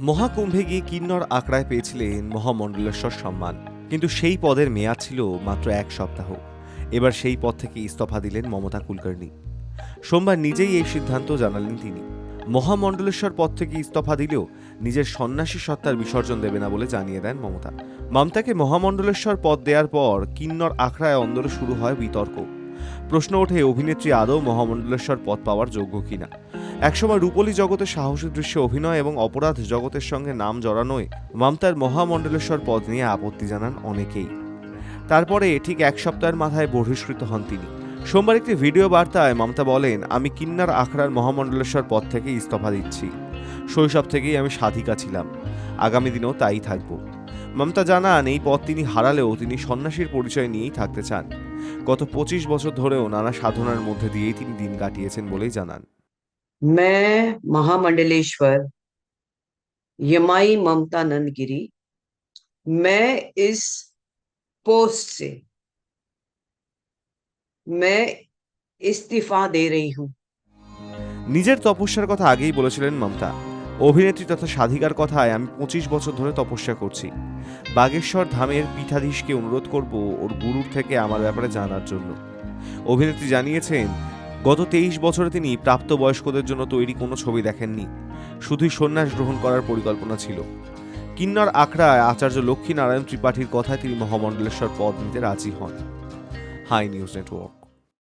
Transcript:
মহাকুম্ভে গিয়ে কিন্নর আখড়ায় পেয়েছিলেন মহামণ্ডলেশ্বর সম্মান, কিন্তু সেই পদের মেয়াদ ছিল মাত্র 1 সপ্তাহ। এবার সেই পদ থেকে ইস্তফা দিলেন মমতা কুলকার্নি। সোমবার নিজেই এই সিদ্ধান্ত জানালেন তিনি। মহামণ্ডলেশ্বর পদ থেকে ইস্তফা দিলেও নিজের সন্ন্যাসী সত্তার বিসর্জন দেবে না বলে জানিয়ে দেন মমতা। মমতাকে মহামণ্ডলেশ্বর পদ দেওয়ার পর কিন্নর আখড়ায় অন্দরে শুরু হয় বিতর্ক। প্রশ্ন ওঠে অভিনেত্রী আদৌ মহামণ্ডলেশ্বর পদ পাওয়ার যোগ্য কিনা। একসময় রূপলী জগতে সাহসী দৃশ্যে অভিনয় এবং অপরাধ জগতের সঙ্গে নাম জড়ানোয় মমতার মহামণ্ডলেশ্বর পদ নিয়ে আপত্তি জানান অনেকেই। তারপরে ঠিক 1 সপ্তাহের মাথায় বহিষ্কৃত হন তিনি। সোমবার একটি ভিডিও বার্তায় মমতা বলেন, আমি কিন্নর আখড়ার মহামণ্ডলেশ্বর পদ থেকে ইস্তফা দিচ্ছি। শৈশব থেকেই আমি সাধিকা ছিলাম, আগামী দিনেও তাই থাকব। মমতা জানান, এই পদ তিনি হারালেও তিনি সন্ন্যাসীর পরিচয় নিয়েই থাকতে চান। গত 25 বছর ধরেও নানা সাধনার মধ্যে দিয়েই তিনি দিন কাটিয়েছেন বলেই জানান। मैं महामंडलेश्वर यमाई ममता नंदगिरी, मैं इस पोस्ट से मैं इस्तीफा दे रही हूं। নিজের তপস্যার কথা আগেই বলেছিলেন মমতা। অভিনেত্রী তথা সাধিকার কথায়, আমি 25 বছর ধরে তপস্যা করছি। বাগেশ্বর ধামের পীঠাধীশকে অনুরোধ করব ওর গুরুর থেকে আমার ব্যাপারে জানার জন্য। অভিনেত্রী জানিয়েছেন, গত 23 বছরে তিনি প্রাপ্তবয়স্কদের জন্য তৈরি কোনো ছবি দেখেননি, শুধুই সন্ন্যাস গ্রহণ করার পরিকল্পনা ছিল। কিন্নর আখড়ায় আচার্য লক্ষ্মীনারায়ণ ত্রিপাঠীর কথায় তিনি মহামণ্ডলেশ্বর পদ নিতে রাজি হন। Hi news network.